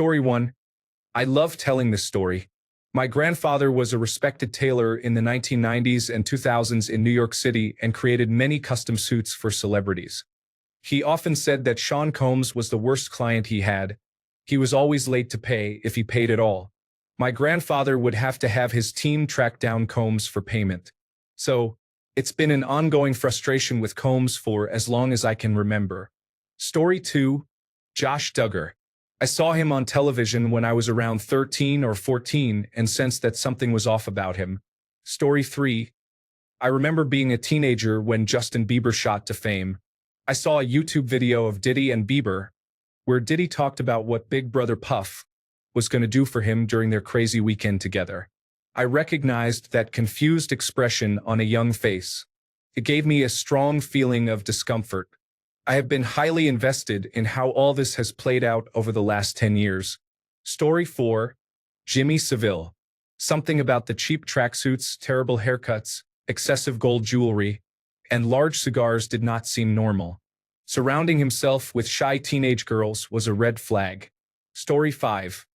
Story 1. I love telling this story. My grandfather was a respected tailor in the 1990s and 2000s in New York City and created many custom suits for celebrities. He often said that Sean Combs was the worst client he had. He was always late to pay, if he paid at all. My grandfather would have to have his team track down Combs for payment. So, it's been an ongoing frustration with Combs for as long as I can remember. Story 2. Josh Duggar. I saw him on television when I was around 13 or 14 and sensed that something was off about him. Story 3. I remember being a teenager when Justin Bieber shot to fame. I saw a YouTube video of Diddy and Bieber, where Diddy talked about what Big Brother Puff was going to do for him during their crazy weekend together. I recognized that confused expression on a young face. It gave me a strong feeling of discomfort. I have been highly invested in how all this has played out over the last 10 years. Story 4. Jimmy Savile. Something about the cheap tracksuits, terrible haircuts, excessive gold jewelry, and large cigars did not seem normal. Surrounding himself with shy teenage girls was a red flag. Story 5.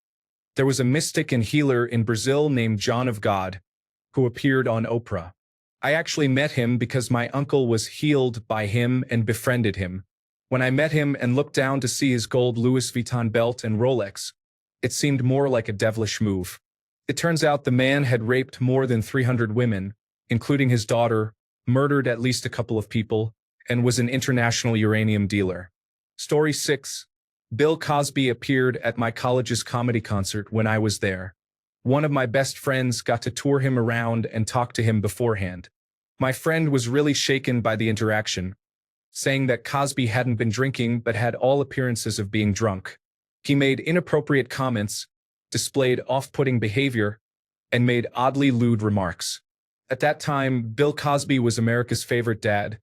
There was a mystic and healer in Brazil named John of God, who appeared on Oprah. I actually met him because my uncle was healed by him and befriended him. When I met him and looked down to see his gold Louis Vuitton belt and Rolex, it seemed more like a devilish move. It turns out the man had raped more than 300 women, including his daughter, murdered at least a couple of people, and was an international uranium dealer. Story 6. Bill Cosby appeared at my college's comedy concert when I was there. One of my best friends got to tour him around and talk to him beforehand. My friend was really shaken by the interaction, saying that Cosby hadn't been drinking but had all appearances of being drunk. He made inappropriate comments, displayed off-putting behavior, and made oddly lewd remarks. At that time, Bill Cosby was America's favorite dad,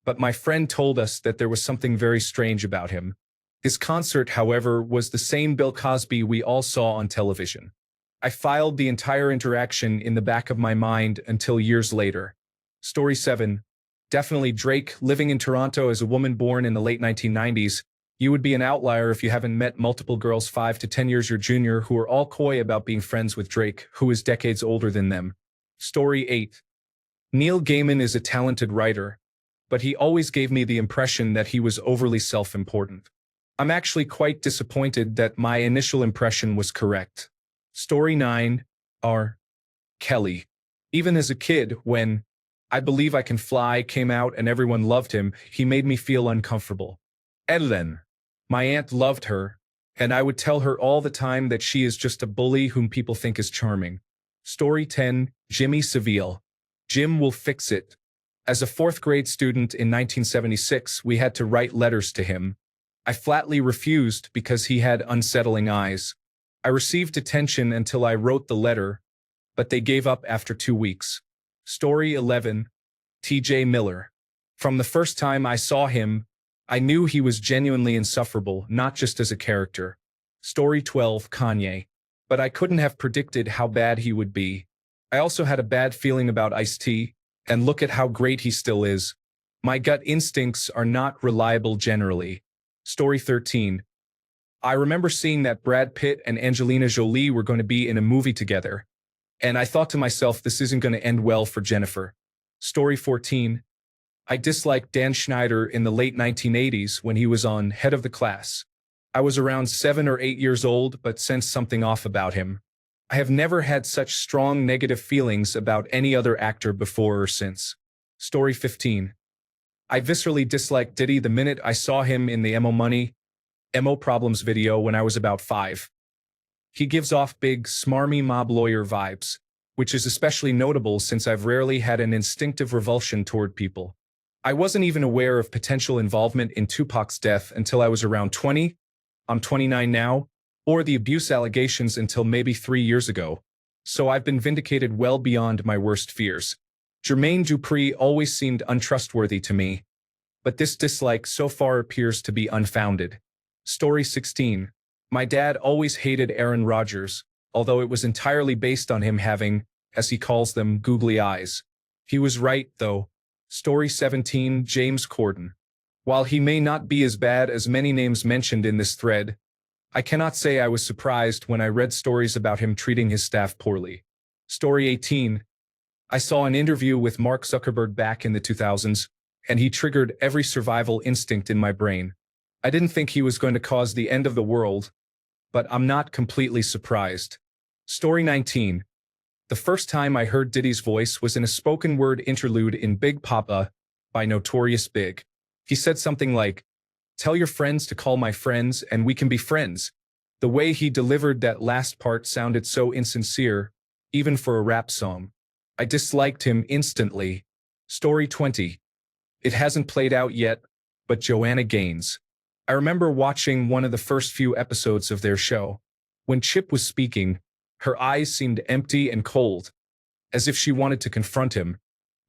but my friend told us that there was something very strange about him. His concert, however, was the same Bill Cosby we all saw on television. I filed the entire interaction in the back of my mind until years later. Story 7. Definitely Drake. Living in Toronto as a woman born in the late 1990s, you would be an outlier if you haven't met multiple girls 5 to 10 years your junior who are all coy about being friends with Drake, who is decades older than them. Story 8. Neil Gaiman is a talented writer, but he always gave me the impression that he was overly self-important. I'm actually quite disappointed that my initial impression was correct. Story 9. R. Kelly. Even as a kid, when I Believe I Can Fly came out and everyone loved him, he made me feel uncomfortable. Ellen. My aunt loved her, and I would tell her all the time that she is just a bully whom people think is charming. Story 10. Jimmy Savile. Jim will fix it. As a fourth-grade student in 1976, we had to write letters to him. I flatly refused because he had unsettling eyes. I received detention until I wrote the letter, but they gave up after 2 weeks. Story 11. T.J. Miller. From the first time I saw him, I knew he was genuinely insufferable, not just as a character. Story 12. Kanye. But I couldn't have predicted how bad he would be. I also had a bad feeling about Ice-T, and look at how great he still is. My gut instincts are not reliable generally. Story 13. I remember seeing that Brad Pitt and Angelina Jolie were going to be in a movie together, and I thought to myself, this isn't going to end well for Jennifer. Story 14. I disliked Dan Schneider in the late 1980s when he was on Head of the Class. I was around 7 or 8 years old, but sensed something off about him. I have never had such strong negative feelings about any other actor before or since. Story 15. I viscerally disliked Diddy the minute I saw him in the Mo Problems video when I was about 5. He gives off big, smarmy mob lawyer vibes, which is especially notable since I've rarely had an instinctive revulsion toward people. I wasn't even aware of potential involvement in Tupac's death until I was around 20, I'm 29 now, or the abuse allegations until maybe 3 years ago, so I've been vindicated well beyond my worst fears. Jermaine Dupri always seemed untrustworthy to me, but this dislike so far appears to be unfounded. Story 16. My dad always hated Aaron Rodgers, although it was entirely based on him having, as he calls them, googly eyes. He was right, though. Story 17. James Corden. While he may not be as bad as many names mentioned in this thread, I cannot say I was surprised when I read stories about him treating his staff poorly. Story 18. I saw an interview with Mark Zuckerberg back in the 2000s, and he triggered every survival instinct in my brain. I didn't think he was going to cause the end of the world, but I'm not completely surprised. Story 19. The first time I heard Diddy's voice was in a spoken word interlude in Big Papa by Notorious Big. He said something like, "Tell your friends to call my friends and we can be friends." The way he delivered that last part sounded so insincere, even for a rap song. I disliked him instantly. Story 20. It hasn't played out yet, but Joanna Gaines. I remember watching one of the first few episodes of their show. When Chip was speaking, her eyes seemed empty and cold, as if she wanted to confront him,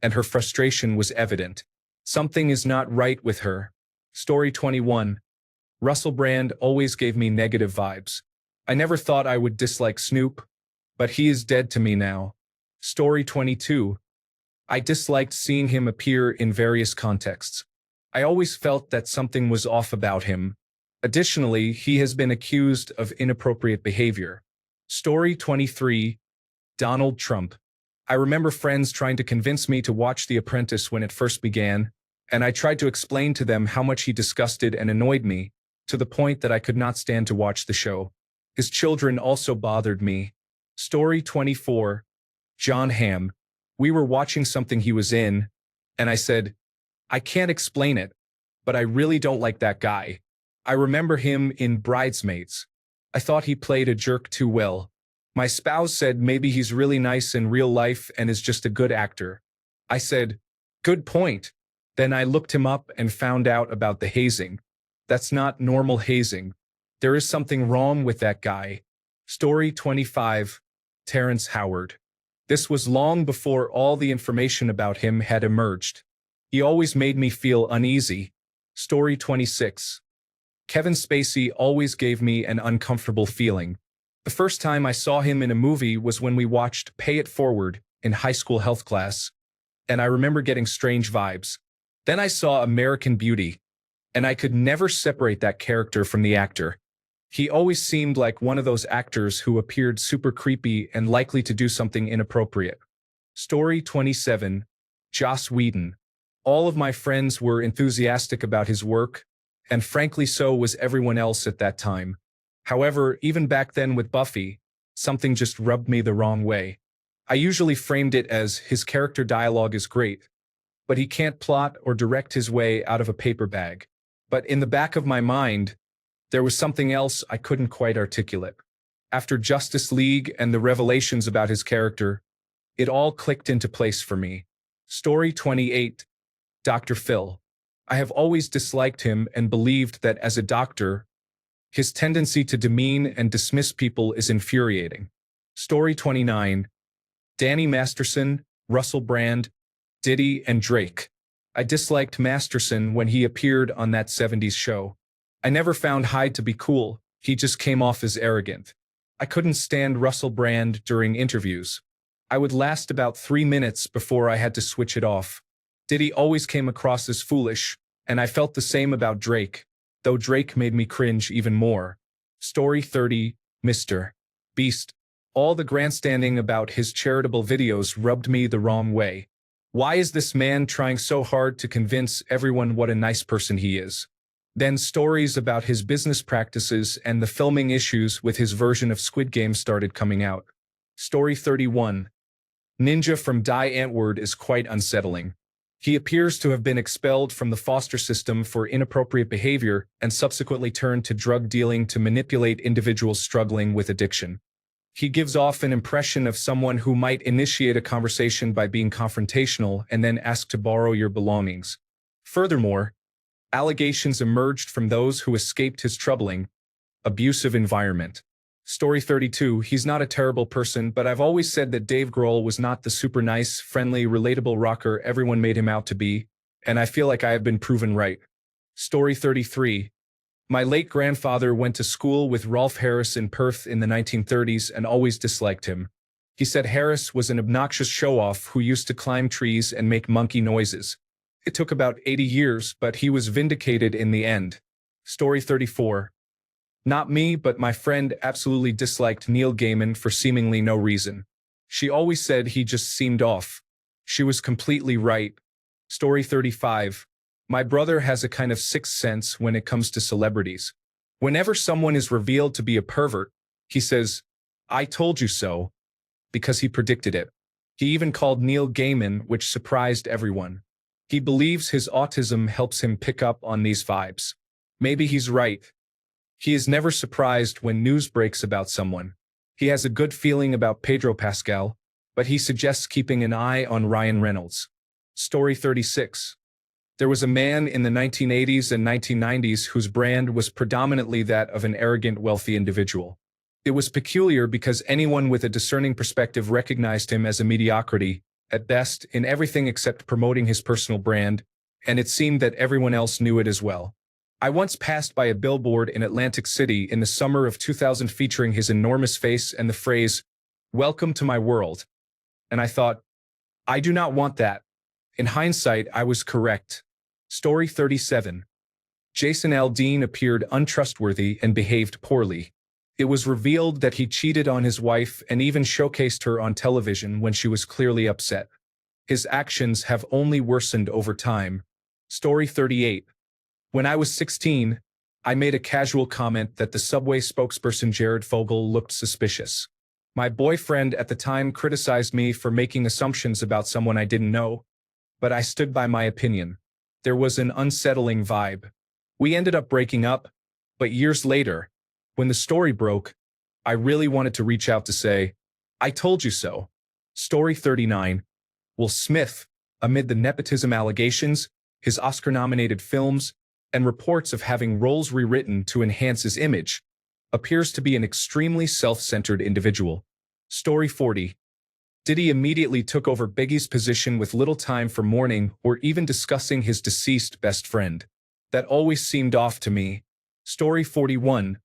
and her frustration was evident. Something is not right with her. Story 21. Russell Brand always gave me negative vibes. I never thought I would dislike Snoop, but he is dead to me now. Story 22. I disliked seeing him appear in various contexts. I always felt that something was off about him. Additionally, he has been accused of inappropriate behavior. Story 23. Donald Trump. I remember friends trying to convince me to watch The Apprentice when it first began, and I tried to explain to them how much he disgusted and annoyed me, to the point that I could not stand to watch the show. His children also bothered me. Story 24. John Hamm. We were watching something he was in, and I said, "I can't explain it, but I really don't like that guy." I remember him in Bridesmaids. I thought he played a jerk too well. My spouse said maybe he's really nice in real life and is just a good actor. I said, "Good point." Then I looked him up and found out about the hazing. That's not normal hazing. There is something wrong with that guy. Story 25. Terrence Howard. This was long before all the information about him had emerged. He always made me feel uneasy. Story 26. Kevin Spacey always gave me an uncomfortable feeling. The first time I saw him in a movie was when we watched Pay It Forward in high school health class, and I remember getting strange vibes. Then I saw American Beauty, and I could never separate that character from the actor. He always seemed like one of those actors who appeared super creepy and likely to do something inappropriate. Story 27. Joss Whedon. All of my friends were enthusiastic about his work, and frankly so was everyone else at that time. However, even back then with Buffy, something just rubbed me the wrong way. I usually framed it as his character dialogue is great, but he can't plot or direct his way out of a paper bag. But in the back of my mind, there was something else I couldn't quite articulate. After Justice League and the revelations about his character, it all clicked into place for me. Story 28. Dr. Phil. I have always disliked him and believed that as a doctor, his tendency to demean and dismiss people is infuriating. Story 29. Danny Masterson, Russell Brand, Diddy, and Drake. I disliked Masterson when he appeared on that 70s show. I never found Hyde to be cool, he just came off as arrogant. I couldn't stand Russell Brand during interviews. I would last about 3 minutes before I had to switch it off. Diddy always came across as foolish, and I felt the same about Drake, though Drake made me cringe even more. Story 30. Mr. Beast. All the grandstanding about his charitable videos rubbed me the wrong way. Why is this man trying so hard to convince everyone what a nice person he is? Then stories about his business practices and the filming issues with his version of Squid Game started coming out. Story 31. Ninja from Die Antwoord is quite unsettling. He appears to have been expelled from the foster system for inappropriate behavior and subsequently turned to drug dealing to manipulate individuals struggling with addiction. He gives off an impression of someone who might initiate a conversation by being confrontational and then ask to borrow your belongings. Furthermore, allegations emerged from those who escaped his troubling, abusive environment. Story 32. He's not a terrible person, but I've always said that Dave Grohl was not the super nice, friendly, relatable rocker everyone made him out to be, and I feel like I have been proven right. Story 33. My late grandfather went to school with Rolf Harris in Perth in the 1930s and always disliked him. He said Harris was an obnoxious show-off who used to climb trees and make monkey noises. It took about 80 years, but he was vindicated in the end. Story 34. Not me, but my friend absolutely disliked Neil Gaiman for seemingly no reason. She always said he just seemed off. She was completely right. Story 35. My brother has a kind of sixth sense when it comes to celebrities. Whenever someone is revealed to be a pervert, he says, "I told you so," because he predicted it. He even called Neil Gaiman, which surprised everyone. He believes his autism helps him pick up on these vibes. Maybe he's right. He is never surprised when news breaks about someone. He has a good feeling about Pedro Pascal, but he suggests keeping an eye on Ryan Reynolds. Story 36. There was a man in the 1980s and 1990s whose brand was predominantly that of an arrogant, wealthy individual. It was peculiar because anyone with a discerning perspective recognized him as a mediocrity, at best, in everything except promoting his personal brand, and it seemed that everyone else knew it as well. I once passed by a billboard in Atlantic City in the summer of 2000 featuring his enormous face and the phrase, "Welcome to my world." And I thought, I do not want that. In hindsight, I was correct. Story 37. Jason Aldean appeared untrustworthy and behaved poorly. It was revealed that he cheated on his wife and even showcased her on television when she was clearly upset. His actions have only worsened over time. Story 38. When I was 16, I made a casual comment that the Subway spokesperson Jared Fogle looked suspicious. My boyfriend at the time criticized me for making assumptions about someone I didn't know, but I stood by my opinion. There was an unsettling vibe. We ended up breaking up, but years later, when the story broke, I really wanted to reach out to say, "I told you so." Story 39. Will Smith, amid the nepotism allegations, his Oscar-nominated films, and reports of having roles rewritten to enhance his image, appears to be an extremely self-centered individual. Story 40. Diddy immediately took over Biggie's position with little time for mourning or even discussing his deceased best friend. That always seemed off to me. Story 41.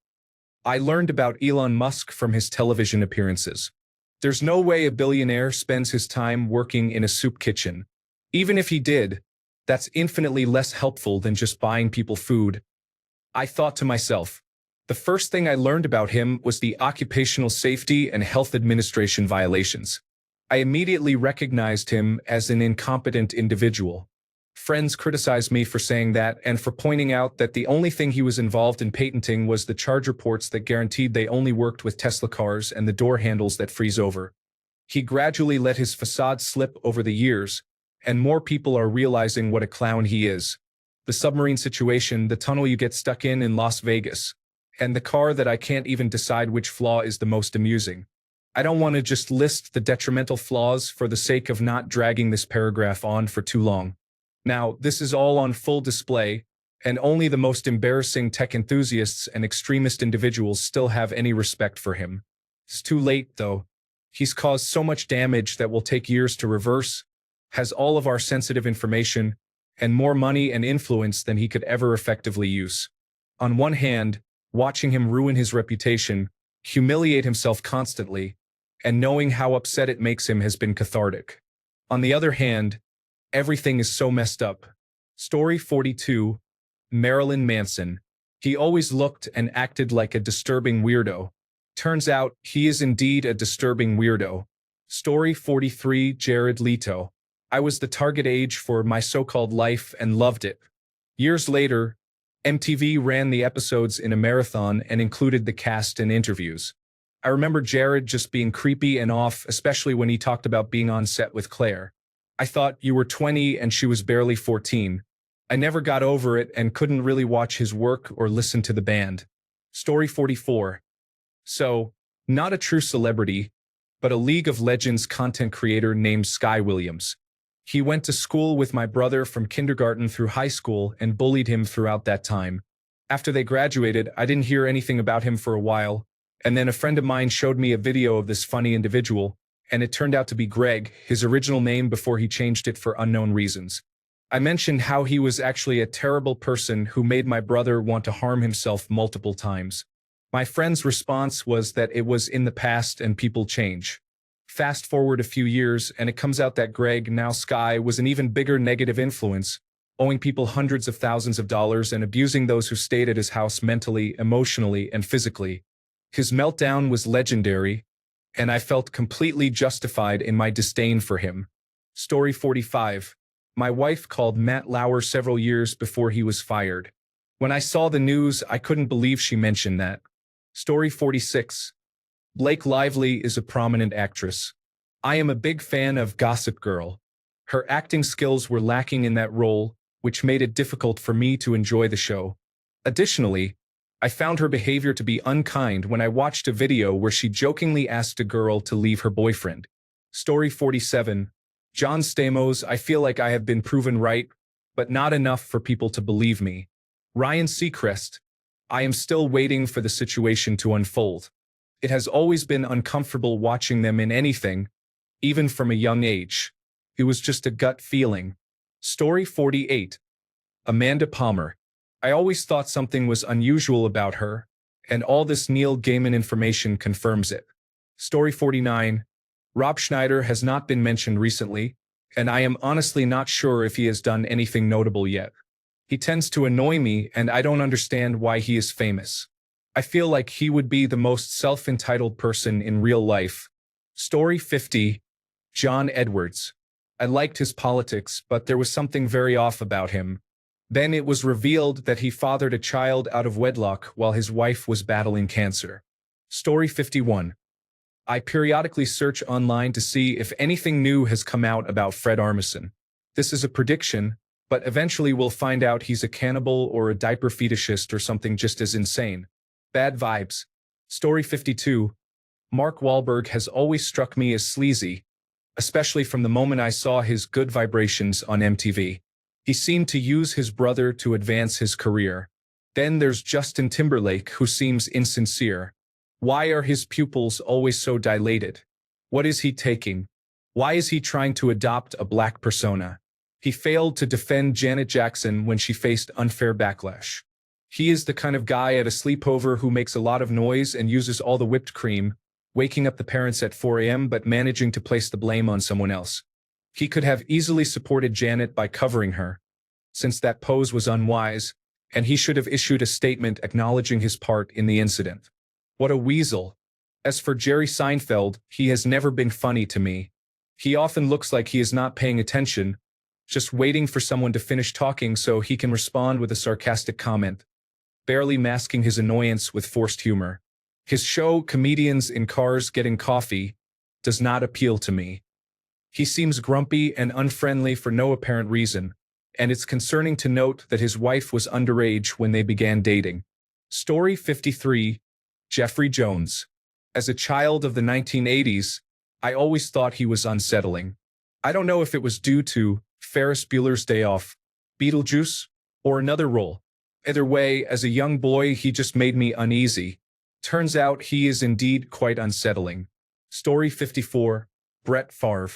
I learned about Elon Musk from his television appearances. There's no way a billionaire spends his time working in a soup kitchen. Even if he did, that's infinitely less helpful than just buying people food. I thought to myself, the first thing I learned about him was the Occupational Safety and Health Administration violations. I immediately recognized him as an incompetent individual. Friends criticized me for saying that and for pointing out that the only thing he was involved in patenting was the charge reports that guaranteed they only worked with Tesla cars and the door handles that freeze over. He gradually let his facade slip over the years, and more people are realizing what a clown he is. The submarine situation, the tunnel you get stuck in Las Vegas, and the car that I can't even decide which flaw is the most amusing. I don't want to just list the detrimental flaws for the sake of not dragging this paragraph on for too long. Now, this is all on full display, and only the most embarrassing tech enthusiasts and extremist individuals still have any respect for him. It's too late, though. He's caused so much damage that will take years to reverse, has all of our sensitive information, and more money and influence than he could ever effectively use. On one hand, watching him ruin his reputation, humiliate himself constantly, and knowing how upset it makes him has been cathartic. On the other hand, everything is so messed up. Story 42. Marilyn Manson. He always looked and acted like a disturbing weirdo. Turns out, he is indeed a disturbing weirdo. Story 43. Jared Leto. I was the target age for My So-Called Life and loved it. Years later, MTV ran the episodes in a marathon and included the cast and interviews. I remember Jared just being creepy and off, especially when he talked about being on set with Claire. I thought, you were 20 and she was barely 14. I never got over it and couldn't really watch his work or listen to the band. Story 44. So, not a true celebrity, but a League of Legends content creator named Sky Williams. He went to school with my brother from kindergarten through high school and bullied him throughout that time. After they graduated, I didn't hear anything about him for a while, and then a friend of mine showed me a video of this funny individual, and it turned out to be Greg, his original name before he changed it for unknown reasons. I mentioned how he was actually a terrible person who made my brother want to harm himself multiple times. My friend's response was that it was in the past and people change. Fast forward a few years, and it comes out that Greg, now Sky, was an even bigger negative influence, owing people hundreds of thousands of dollars and abusing those who stayed at his house mentally, emotionally, and physically. His meltdown was legendary, and I felt completely justified in my disdain for him. Story 45. My wife called Matt Lauer several years before he was fired. When I saw the news, I couldn't believe she mentioned that. Story 46. Blake Lively is a prominent actress. I am a big fan of Gossip Girl. Her acting skills were lacking in that role, which made it difficult for me to enjoy the show. Additionally, I found her behavior to be unkind when I watched a video where she jokingly asked a girl to leave her boyfriend. Story 47. John Stamos. I feel like I have been proven right, but not enough for people to believe me. Ryan Seacrest. I am still waiting for the situation to unfold. It has always been uncomfortable watching them in anything, even from a young age. It was just a gut feeling. Story 48. Amanda Palmer. I always thought something was unusual about her, and all this Neil Gaiman information confirms it. Story 49. Rob Schneider has not been mentioned recently, and I am honestly not sure if he has done anything notable yet. He tends to annoy me, and I don't understand why he is famous. I feel like he would be the most self-entitled person in real life. Story 50. John Edwards. I liked his politics, but there was something very off about him. Then it was revealed that he fathered a child out of wedlock while his wife was battling cancer. Story 51. I periodically search online to see if anything new has come out about Fred Armisen. This is a prediction, but eventually we'll find out he's a cannibal or a diaper fetishist or something just as insane. Bad vibes. Story 52. Mark Wahlberg has always struck me as sleazy, especially from the moment I saw his Good Vibrations on MTV. He seemed to use his brother to advance his career. Then there's Justin Timberlake, who seems insincere. Why are his pupils always so dilated? What is he taking? Why is he trying to adopt a black persona? He failed to defend Janet Jackson when she faced unfair backlash. He is the kind of guy at a sleepover who makes a lot of noise and uses all the whipped cream, waking up the parents at 4 a.m. but managing to place the blame on someone else. He could have easily supported Janet by covering her, since that pose was unwise, and he should have issued a statement acknowledging his part in the incident. What a weasel. As for Jerry Seinfeld, he has never been funny to me. He often looks like he is not paying attention, just waiting for someone to finish talking so he can respond with a sarcastic comment, barely masking his annoyance with forced humor. His show, Comedians in Cars Getting Coffee, does not appeal to me. He seems grumpy and unfriendly for no apparent reason, and it's concerning to note that his wife was underage when they began dating. Story 53. Jeffrey Jones. As a child of the 1980s, I always thought he was unsettling. I don't know if it was due to Ferris Bueller's Day Off, Beetlejuice, or another role. Either way, as a young boy, he just made me uneasy. Turns out he is indeed quite unsettling. Story 54. Brett Favre.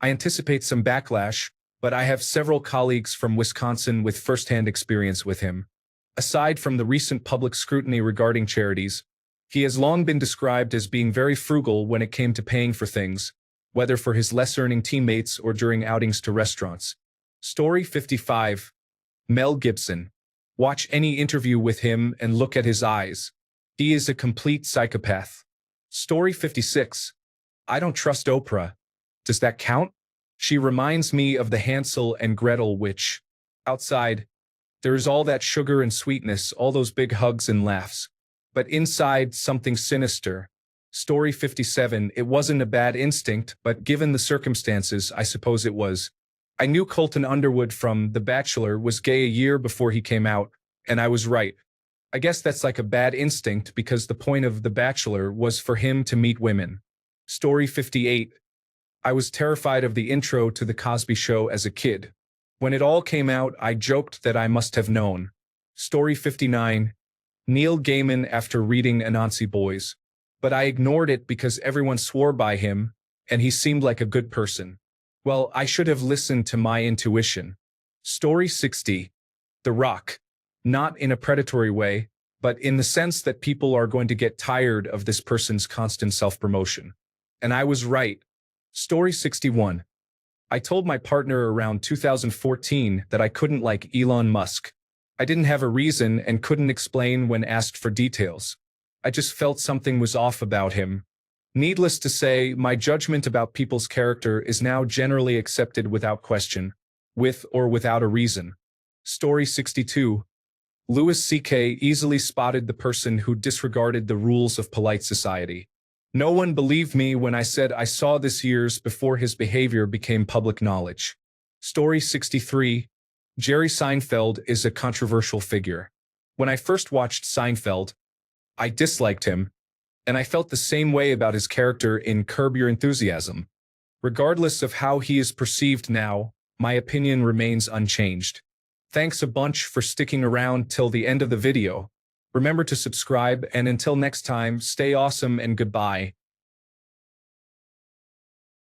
I anticipate some backlash, but I have several colleagues from Wisconsin with firsthand experience with him. Aside from the recent public scrutiny regarding charities, he has long been described as being very frugal when it came to paying for things, whether for his less-earning teammates or during outings to restaurants. Story 55. Mel Gibson. Watch any interview with him and look at his eyes. He is a complete psychopath. Story 56. I don't trust Oprah. Does that count? She reminds me of the Hansel and Gretel witch. Outside, there is all that sugar and sweetness, all those big hugs and laughs. But inside, something sinister. Story 57. It wasn't a bad instinct, but given the circumstances, I suppose it was. I knew Colton Underwood from The Bachelor was gay a year before he came out, and I was right. I guess that's like a bad instinct because the point of The Bachelor was for him to meet women. Story 58. I was terrified of the intro to The Cosby Show as a kid. When it all came out, I joked that I must have known. Story 59. Neil Gaiman after reading Anansi Boys. But I ignored it because everyone swore by him, and he seemed like a good person. Well, I should have listened to my intuition. Story 60. The Rock. Not in a predatory way, but in the sense that people are going to get tired of this person's constant self-promotion. And I was right. Story 61. I told my partner around 2014 that I couldn't like Elon Musk. I didn't have a reason and couldn't explain when asked for details. I just felt something was off about him. Needless to say, my judgment about people's character is now generally accepted without question, with or without a reason. Story 62. Louis C.K. easily spotted the person who disregarded the rules of polite society. No one believed me when I said I saw this years before his behavior became public knowledge. Story 63. Jerry Seinfeld is a controversial figure. When I first watched Seinfeld, I disliked him, and I felt the same way about his character in Curb Your Enthusiasm. Regardless of how he is perceived now, my opinion remains unchanged. Thanks a bunch for sticking around till the end of the video. Remember to subscribe, and until next time, stay awesome and goodbye.